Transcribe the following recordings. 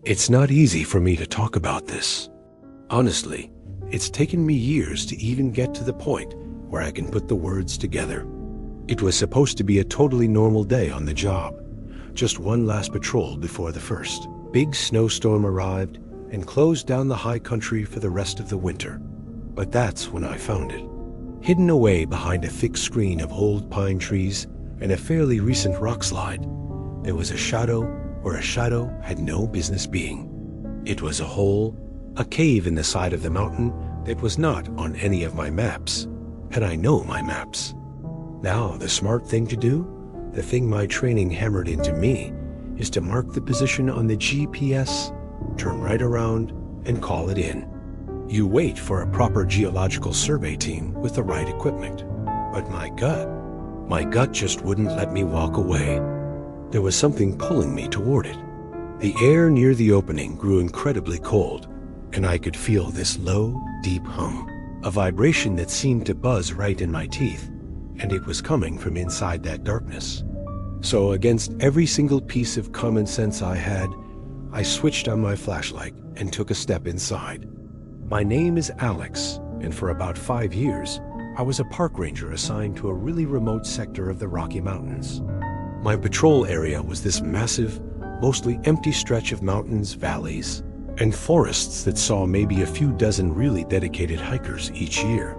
It's not easy for me to talk about this. Honestly, it's taken me years to even get to the point where I can put the words together. It was supposed to be a totally normal day on the job. Just one last patrol before the first big snowstorm arrived and closed down the high country for the rest of the winter. But that's when I found it. Hidden away behind a thick screen of old pine trees and a fairly recent rock slide, there was a shadow where a shadow had no business being. It was a hole, a cave in the side of the mountain that was not on any of my maps. And I know my maps. Now, the smart thing to do, the thing my training hammered into me, is to mark the position on the GPS, turn right around, and call it in. You wait for a proper geological survey team with the right equipment. But my gut just wouldn't let me walk away. There was something pulling me toward it. The air near the opening grew incredibly cold, and I could feel this low, deep hum, a vibration that seemed to buzz right in my teeth, and it was coming from inside that darkness. So against every single piece of common sense I had, I switched on my flashlight and took a step inside. My name is Alex, and for about 5 years, I was a park ranger assigned to a really remote sector of the Rocky Mountains. My patrol area was this massive, mostly empty stretch of mountains, valleys, and forests that saw maybe a few dozen really dedicated hikers each year.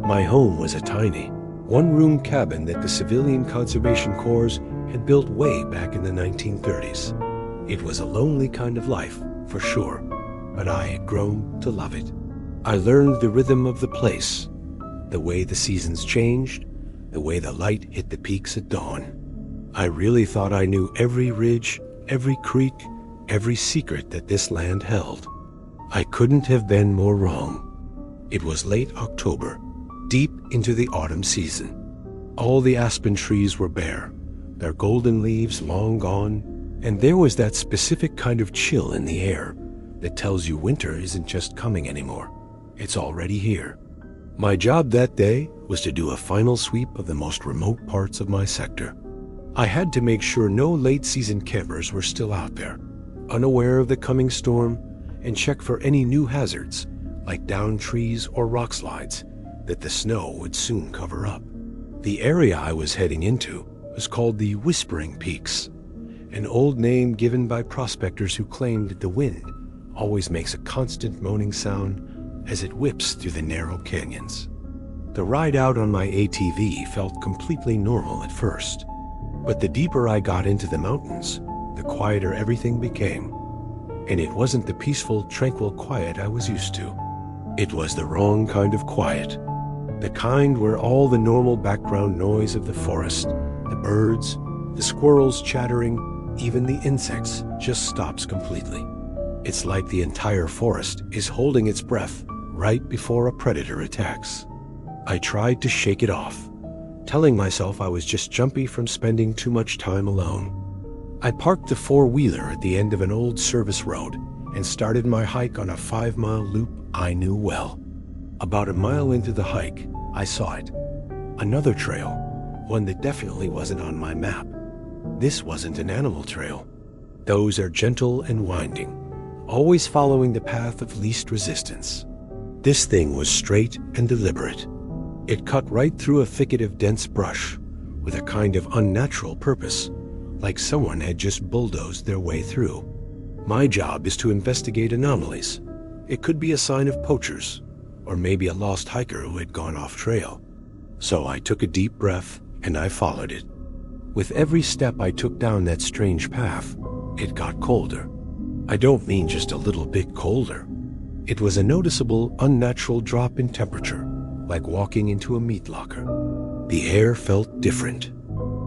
My home was a tiny, one-room cabin that the Civilian Conservation Corps had built way back in the 1930s. It was a lonely kind of life, for sure, but I had grown to love it. I learned the rhythm of the place, the way the seasons changed, the way the light hit the peaks at dawn. I really thought I knew every ridge, every creek, every secret that this land held. I couldn't have been more wrong. It was late October, deep into the autumn season. All the aspen trees were bare, their golden leaves long gone, and there was that specific kind of chill in the air that tells you winter isn't just coming anymore. It's already here. My job that day was to do a final sweep of the most remote parts of my sector. I had to make sure no late-season campers were still out there, unaware of the coming storm, and check for any new hazards, like downed trees or rock slides, that the snow would soon cover up. The area I was heading into was called the Whispering Peaks, an old name given by prospectors who claimed that the wind always makes a constant moaning sound as it whips through the narrow canyons. The ride out on my ATV felt completely normal at first, but the deeper I got into the mountains, the quieter everything became. And it wasn't the peaceful, tranquil quiet I was used to. It was the wrong kind of quiet. The kind where all the normal background noise of the forest, the birds, the squirrels chattering, even the insects, just stops completely. It's like the entire forest is holding its breath right before a predator attacks. I tried to shake it off, telling myself I was just jumpy from spending too much time alone. I parked the four-wheeler at the end of an old service road and started my hike on a 5-mile loop I knew well. About a mile into the hike, I saw it. Another trail, one that definitely wasn't on my map. This wasn't an animal trail. Those are gentle and winding, always following the path of least resistance. This thing was straight and deliberate. It cut right through a thicket of dense brush with a kind of unnatural purpose, like someone had just bulldozed their way through. My job is to investigate anomalies. It could be a sign of poachers, or maybe a lost hiker who had gone off trail. So I took a deep breath and I followed it. With every step I took down that strange path, it got colder. I don't mean just a little bit colder. It was a noticeable, unnatural drop in temperature, like walking into a meat locker. The air felt different.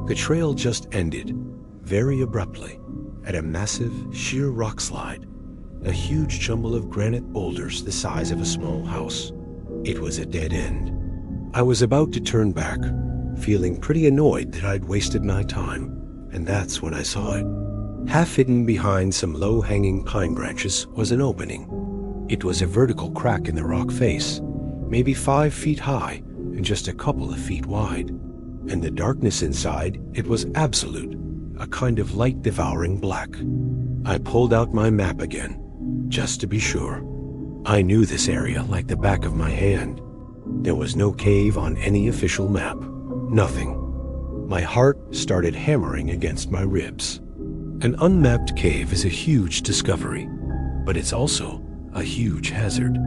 The trail just ended, very abruptly, at a massive, sheer rock slide, a huge jumble of granite boulders the size of a small house. It was a dead end. I was about to turn back, feeling pretty annoyed that I'd wasted my time, and that's when I saw it. Half hidden behind some low-hanging pine branches was an opening. It was a vertical crack in the rock face, maybe 5 feet high and just a couple of feet wide. And the darkness inside, it was absolute, a kind of light-devouring black. I pulled out my map again, just to be sure. I knew this area like the back of my hand. There was no cave on any official map. Nothing. My heart started hammering against my ribs. An unmapped cave is a huge discovery, but it's also a huge hazard.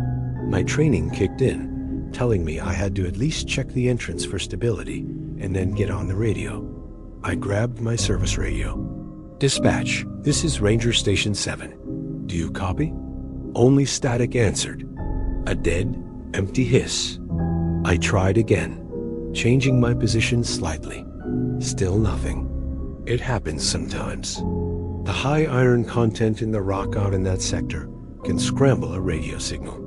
My training kicked in, telling me I had to at least check the entrance for stability and then get on the radio. I grabbed my service radio. "Dispatch, this is Ranger Station 7. Do you copy?" Only static answered. A dead, empty hiss. I tried again, changing my position slightly. Still nothing. It happens sometimes. The high iron content in the rock out in that sector can scramble a radio signal.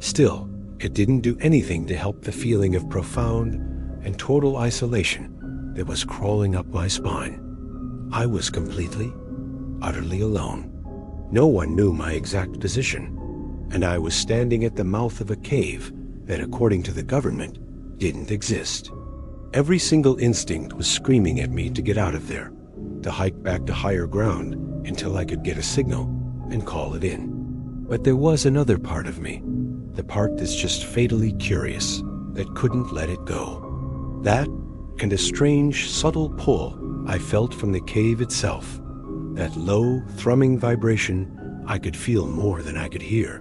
Still, it didn't do anything to help the feeling of profound and total isolation that was crawling up my spine. I was completely, utterly alone. No one knew my exact position, and I was standing at the mouth of a cave that, according to the government, didn't exist. Every single instinct was screaming at me to get out of there, to hike back to higher ground until I could get a signal and call it in. But there was another part of me, the part that's just fatally curious, that couldn't let it go. That, and a strange, subtle pull I felt from the cave itself, that low, thrumming vibration I could feel more than I could hear.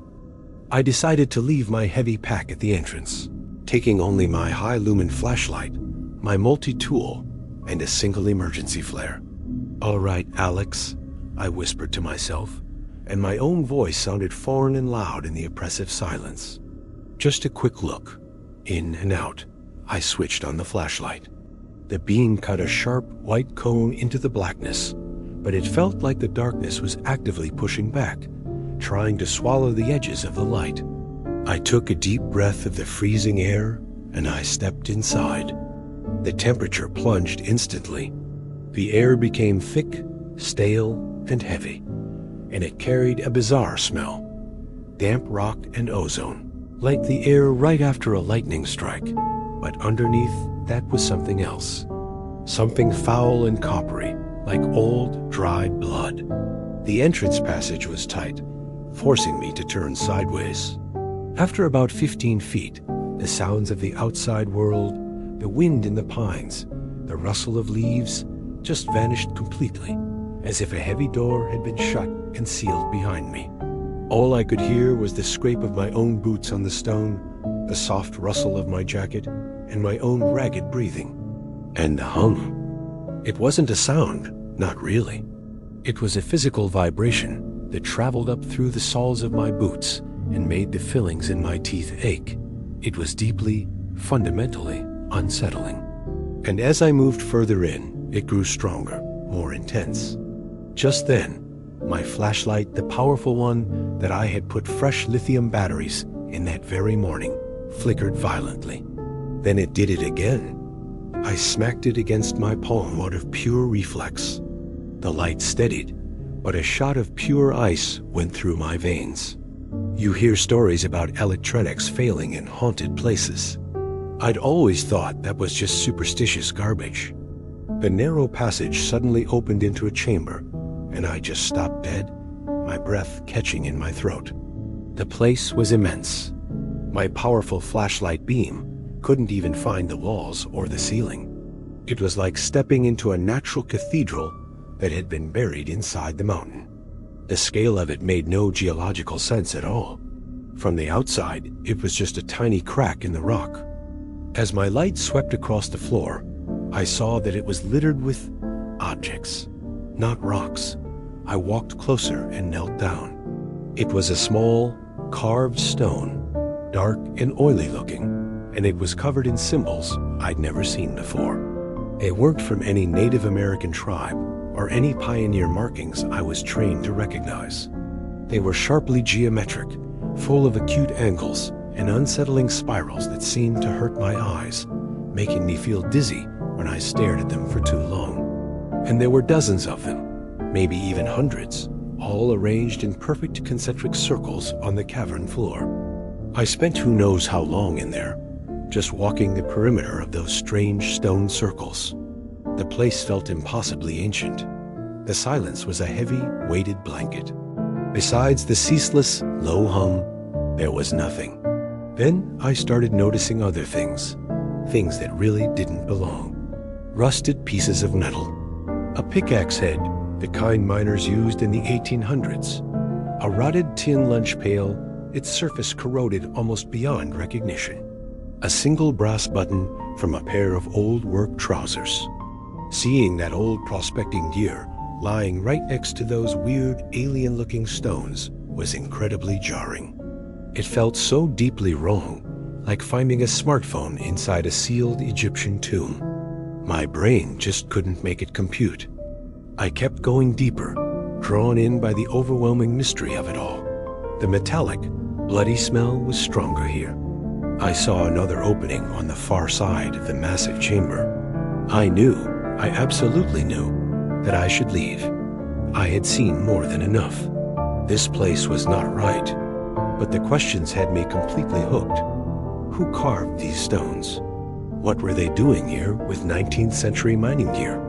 I decided to leave my heavy pack at the entrance, taking only my high-lumen flashlight, my multi-tool, and a single emergency flare. "All right, Alex," I whispered to myself, and my own voice sounded foreign and loud in the oppressive silence. Just a quick look, in and out. I switched on the flashlight. The beam cut a sharp white cone into the blackness, but it felt like the darkness was actively pushing back, trying to swallow the edges of the light. I took a deep breath of the freezing air, and I stepped inside. The temperature plunged instantly. The air became thick, stale, and heavy, and it carried a bizarre smell. Damp rock and ozone, like the air right after a lightning strike. But underneath, that was something else. Something foul and coppery, like old, dried blood. The entrance passage was tight, forcing me to turn sideways. After about 15 feet, the sounds of the outside world, the wind in the pines, the rustle of leaves, just vanished completely, as if a heavy door had been shut and sealed behind me. All I could hear was the scrape of my own boots on the stone, the soft rustle of my jacket, and my own ragged breathing. And the hum. It wasn't a sound, not really. It was a physical vibration that traveled up through the soles of my boots and made the fillings in my teeth ache. It was deeply, fundamentally unsettling. And as I moved further in, it grew stronger, more intense. Just then, my flashlight, the powerful one that I had put fresh lithium batteries in that very morning, flickered violently. Then it did it again. I smacked it against my palm out of pure reflex. The light steadied, but a shot of pure ice went through my veins. You hear stories about electronics failing in haunted places. I'd always thought that was just superstitious garbage. The narrow passage suddenly opened into a chamber, and I just stopped dead, my breath catching in my throat. The place was immense. My powerful flashlight beam couldn't even find the walls or the ceiling. It was like stepping into a natural cathedral that had been buried inside the mountain. The scale of it made no geological sense at all. From the outside, it was just a tiny crack in the rock. As my light swept across the floor, I saw that it was littered with objects, not rocks. I walked closer and knelt down. It was a small, carved stone, dark and oily looking, and it was covered in symbols I'd never seen before. They weren't from any Native American tribe or any pioneer markings I was trained to recognize. They were sharply geometric, full of acute angles and unsettling spirals that seemed to hurt my eyes, making me feel dizzy when I stared at them for too long. And there were dozens of them, maybe even hundreds, all arranged in perfect concentric circles on the cavern floor. I spent who knows how long in there, just walking the perimeter of those strange stone circles. The place felt impossibly ancient. The silence was a heavy, weighted blanket. Besides the ceaseless, low hum, there was nothing. Then I started noticing other things that really didn't belong. Rusted pieces of metal. A pickaxe head, the kind miners used in the 1800s. A rotted tin lunch pail, its surface corroded almost beyond recognition. A single brass button from a pair of old work trousers. Seeing that old prospecting gear lying right next to those weird alien-looking stones was incredibly jarring. It felt so deeply wrong, like finding a smartphone inside a sealed Egyptian tomb. My brain just couldn't make it compute. I kept going deeper, drawn in by the overwhelming mystery of it all. The metallic, bloody smell was stronger here. I saw another opening on the far side of the massive chamber. I absolutely knew, that I should leave. I had seen more than enough. This place was not right, but the questions had me completely hooked. Who carved these stones? What were they doing here with 19th century mining gear?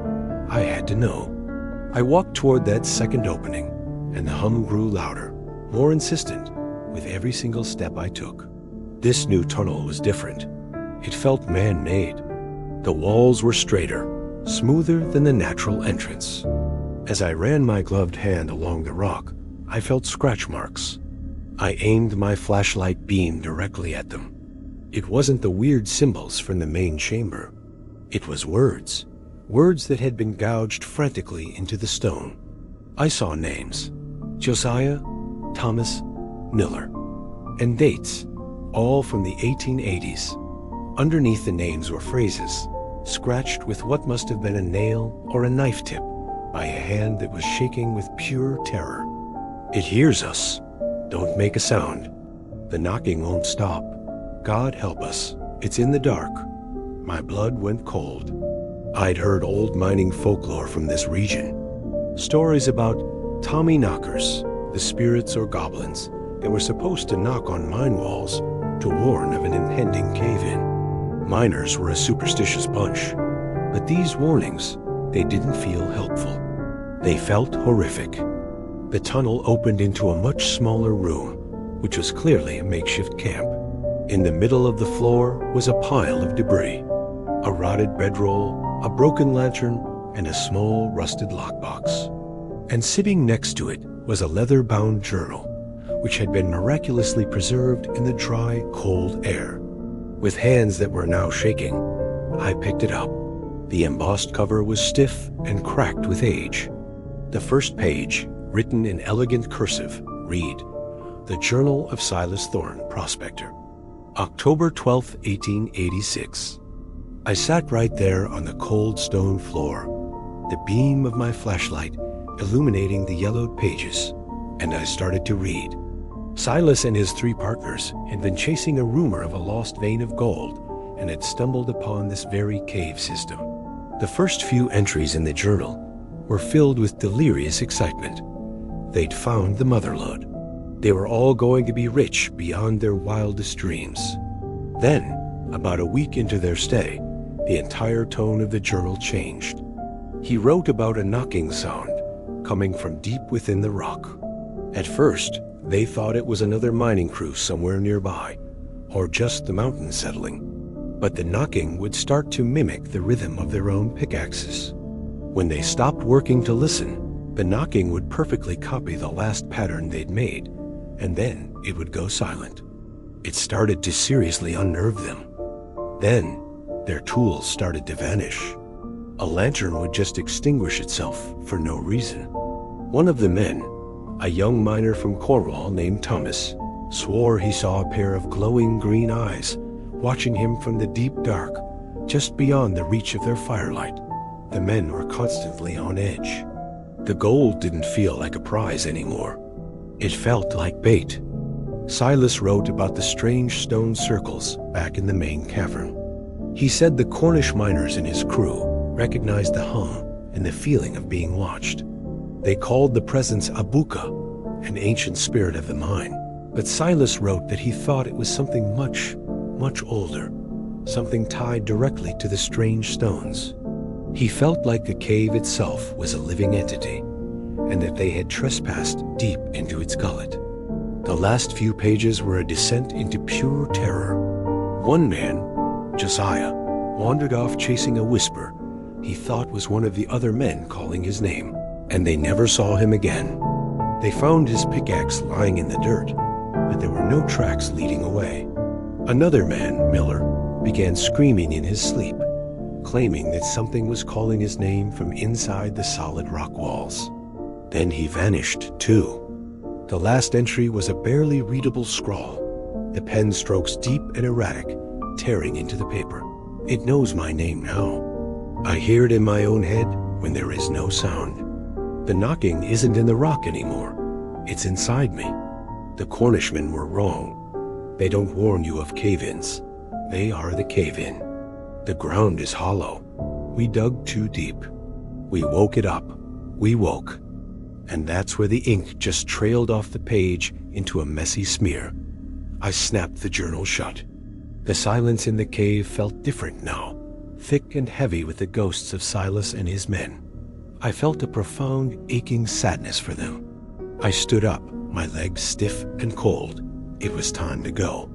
I had to know. I walked toward that second opening, and the hum grew louder, more insistent, with every single step I took. This new tunnel was different. It felt man-made. The walls were straighter, smoother than the natural entrance. As I ran my gloved hand along the rock, I felt scratch marks. I aimed my flashlight beam directly at them. It wasn't the weird symbols from the main chamber. It was words that had been gouged frantically into the stone. I saw names: Josiah, Thomas, Miller, and dates, all from the 1880s. Underneath the names were phrases, scratched with what must have been a nail or a knife tip by a hand that was shaking with pure terror. It hears us. Don't make a sound. The knocking won't stop. God help us. It's in the dark. My blood went cold. I'd heard old mining folklore from this region. Stories about Tommy knockers, the spirits or goblins that were supposed to knock on mine walls to warn of an impending cave-in. Miners were a superstitious bunch, but these warnings, they didn't feel helpful. They felt horrific. The tunnel opened into a much smaller room, which was clearly a makeshift camp. In the middle of the floor was a pile of debris, a rotted bedroll, a broken lantern, and a small rusted lockbox. And sitting next to it was a leather-bound journal, which had been miraculously preserved in the dry, cold air. With hands that were now shaking, I picked it up. The embossed cover was stiff and cracked with age. The first page, written in elegant cursive, read, "The Journal of Silas Thorne, Prospector, October 12, 1886. I sat right there on the cold stone floor, the beam of my flashlight illuminating the yellowed pages, and I started to read. Silas and his 3 partners had been chasing a rumor of a lost vein of gold and had stumbled upon this very cave system. The first few entries in the journal were filled with delirious excitement. They'd found the mother lode. They were all going to be rich beyond their wildest dreams. Then, about a week into their stay, the entire tone of the journal changed. He wrote about a knocking sound coming from deep within the rock. At first, they thought it was another mining crew somewhere nearby, or just the mountains settling. But the knocking would start to mimic the rhythm of their own pickaxes. When they stopped working to listen, the knocking would perfectly copy the last pattern they'd made, and then it would go silent. It started to seriously unnerve them. Then, their tools started to vanish. A lantern would just extinguish itself for no reason. One of the men, a young miner from Cornwall named Thomas, swore he saw a pair of glowing green eyes watching him from the deep dark, just beyond the reach of their firelight. The men were constantly on edge. The gold didn't feel like a prize anymore. It felt like bait. Silas wrote about the strange stone circles back in the main cavern. He said the Cornish miners in his crew recognized the hum and the feeling of being watched. They called the presence Abuka, an ancient spirit of the mine. But Silas wrote that he thought it was something much, much older, something tied directly to the strange stones. He felt like the cave itself was a living entity, and that they had trespassed deep into its gullet. The last few pages were a descent into pure terror. One man, Josiah, wandered off chasing a whisper he thought was one of the other men calling his name, and they never saw him again. They found his pickaxe lying in the dirt, but there were no tracks leading away. Another man, Miller, began screaming in his sleep, claiming that something was calling his name from inside the solid rock walls. Then he vanished, too. The last entry was a barely readable scrawl, the pen strokes deep and erratic, tearing into the paper. It knows my name now. I hear it in my own head when there is no sound. The knocking isn't in the rock anymore. It's inside me. The Cornishmen were wrong. They don't warn you of cave-ins. They are the cave-in. The ground is hollow. We dug too deep. We woke it up. We woke. And that's where the ink just trailed off the page into a messy smear. I snapped the journal shut. The silence in the cave felt different now, thick and heavy with the ghosts of Silas and his men. I felt a profound, aching sadness for them. I stood up, my legs stiff and cold. It was time to go.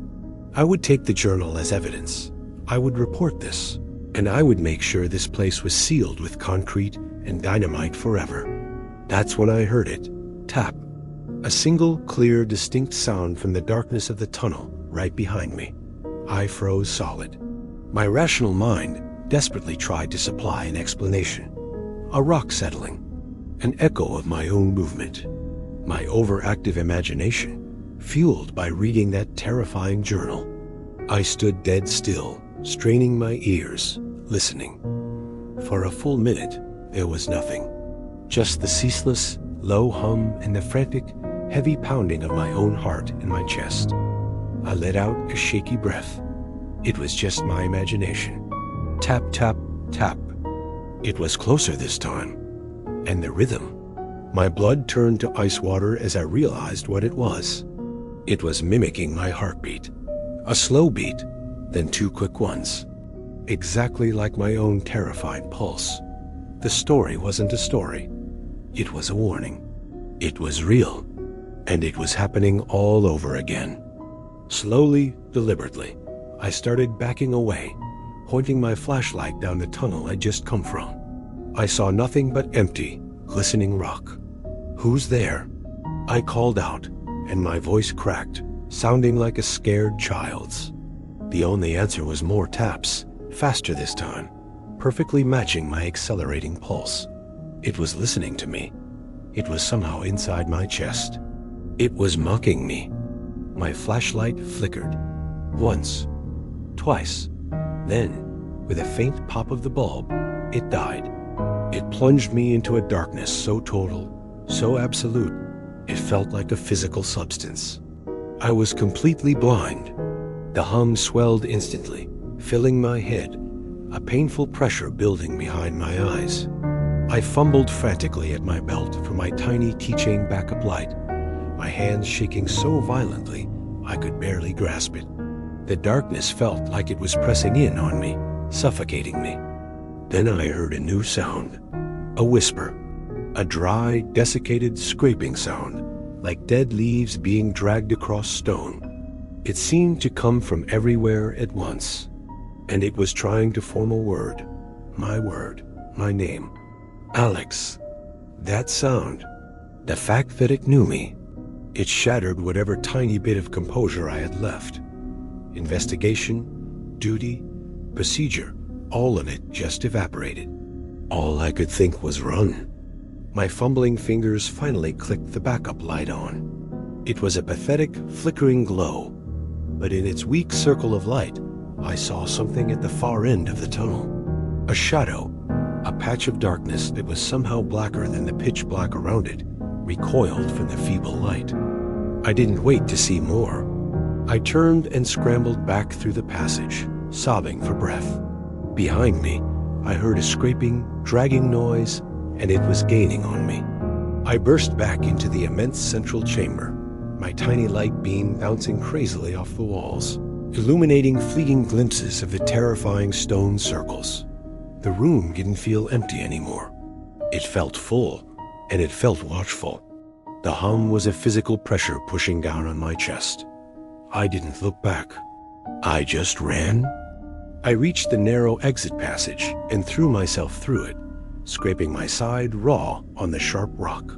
I would take the journal as evidence. I would report this, and I would make sure this place was sealed with concrete and dynamite forever. That's when I heard it. Tap. A single, clear, distinct sound from the darkness of the tunnel right behind me. I froze solid. My rational mind desperately tried to supply an explanation. A rock settling. An echo of my own movement. My overactive imagination, fueled by reading that terrifying journal. I stood dead still, straining my ears, listening. For a full minute, there was nothing. Just the ceaseless, low hum and the frantic, heavy pounding of my own heart in my chest. I let out a shaky breath. It was just my imagination. Tap, tap, tap. It was closer this time. And the rhythm. My blood turned to ice water as I realized what it was. It was mimicking my heartbeat. A slow beat, then two quick ones. Exactly like my own terrified pulse. The story wasn't a story. It was a warning. It was real. And it was happening all over again. Slowly, deliberately, I started backing away, pointing my flashlight down the tunnel I'd just come from. I saw nothing but empty, glistening rock. Who's there? I called out, and my voice cracked, sounding like a scared child's. The only answer was more taps, faster this time, perfectly matching my accelerating pulse. It was listening to me. It was somehow inside my chest. It was mocking me. My flashlight flickered. Once. Twice. Then, with a faint pop of the bulb, it died. It plunged me into a darkness so total, so absolute, it felt like a physical substance. I was completely blind. The hum swelled instantly, filling my head, a painful pressure building behind my eyes. I fumbled frantically at my belt for my tiny keychain backup light, my hands shaking so violently I could barely grasp it. The darkness felt like it was pressing in on me, suffocating me. Then I heard a new sound, a whisper, a dry, desiccated scraping sound, like dead leaves being dragged across stone. It seemed to come from everywhere at once, and it was trying to form a word, my name. Alex. That sound, the fact that it knew me, it shattered whatever tiny bit of composure I had left. Investigation, duty, procedure, all of it just evaporated. All I could think was run. My fumbling fingers finally clicked the backup light on. It was a pathetic, flickering glow, but in its weak circle of light, I saw something at the far end of the tunnel. A shadow, a patch of darkness that was somehow blacker than the pitch black around it, recoiled from the feeble light. I didn't wait to see more. I turned and scrambled back through the passage, sobbing for breath. Behind me, I heard a scraping, dragging noise, and it was gaining on me. I burst back into the immense central chamber, my tiny light beam bouncing crazily off the walls, illuminating fleeting glimpses of the terrifying stone circles. The room didn't feel empty anymore. It felt full, and it felt watchful. The hum was a physical pressure pushing down on my chest. I didn't look back. I just ran. I reached the narrow exit passage and threw myself through it, scraping my side raw on the sharp rock.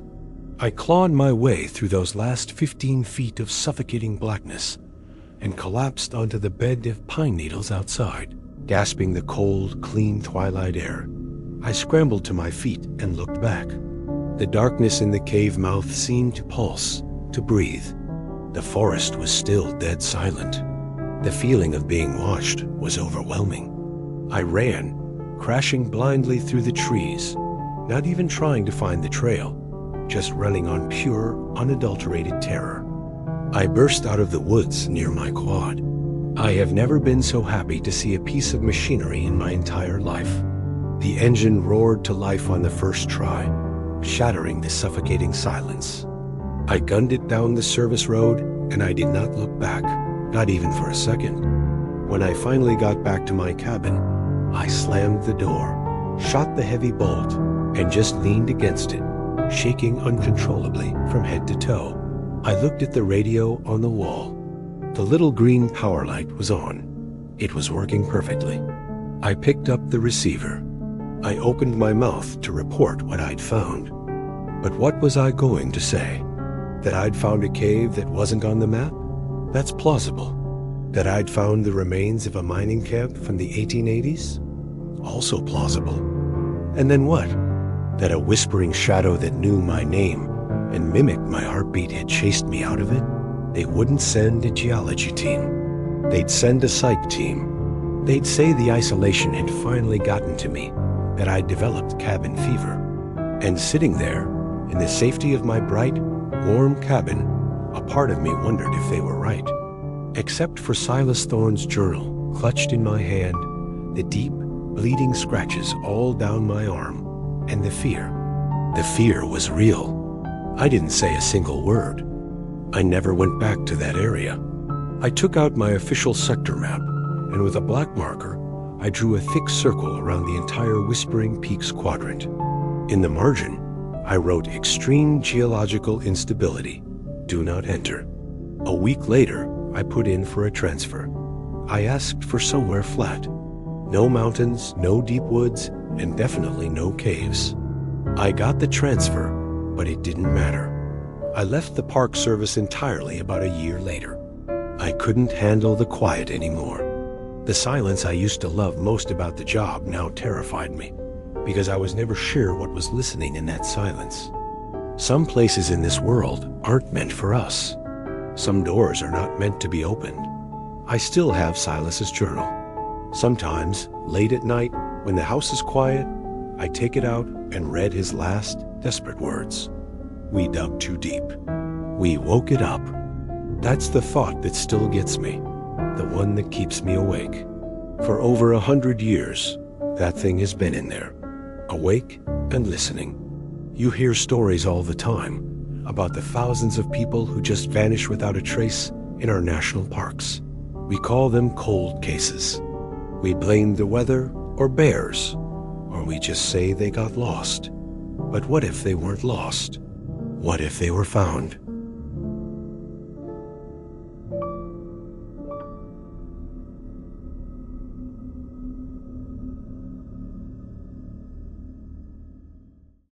I clawed my way through those last 15 feet of suffocating blackness and collapsed onto the bed of pine needles outside, gasping the cold, clean twilight air. I scrambled to my feet and looked back. The darkness in the cave mouth seemed to pulse, to breathe. The forest was still dead silent. The feeling of being watched was overwhelming. I ran, crashing blindly through the trees, not even trying to find the trail, just running on pure, unadulterated terror. I burst out of the woods near my quad. I have never been so happy to see a piece of machinery in my entire life. The engine roared to life on the first try, shattering the suffocating silence. I gunned it down the service road, and I did not look back, not even for a second. When I finally got back to my cabin, I slammed the door, shot the heavy bolt, and just leaned against it, shaking uncontrollably from head to toe. I looked at the radio on the wall. The little green power light was on. It was working perfectly. I picked up the receiver. I opened my mouth to report what I'd found. But what was I going to say? That I'd found a cave that wasn't on the map? That's plausible. That I'd found the remains of a mining camp from the 1880s? Also plausible. And then what? That a whispering shadow that knew my name and mimicked my heartbeat had chased me out of it? They wouldn't send a geology team. They'd send a psych team. They'd say the isolation had finally gotten to me, that I'd developed cabin fever. And sitting there, in the safety of my bright, warm cabin, a part of me wondered if they were right. Except for Silas Thorne's journal clutched in my hand, the deep, bleeding scratches all down my arm, and the fear. The fear was real. I didn't say a single word. I never went back to that area. I took out my official sector map, and with a black marker, I drew a thick circle around the entire Whispering Peaks quadrant. In the margin, I wrote extreme geological instability. Do not enter. A week later, I put in for a transfer. I asked for somewhere flat. No mountains, no deep woods, and definitely no caves. I got the transfer, but it didn't matter. I left the Park Service entirely about a year later. I couldn't handle the quiet anymore. The silence I used to love most about the job now terrified me, because I was never sure what was listening in that silence. Some places in this world aren't meant for us. Some doors are not meant to be opened. I still have Silas's journal. Sometimes, late at night, when the house is quiet, I take it out and read his last, desperate words. We dug too deep. We woke it up. That's the thought that still gets me, the one that keeps me awake. For over 100 years, that thing has been in there, awake and listening. You hear stories all the time about the thousands of people who just vanish without a trace in our national parks. We call them cold cases. We blame the weather or bears, or we just say they got lost. But what if they weren't lost? What if they were found?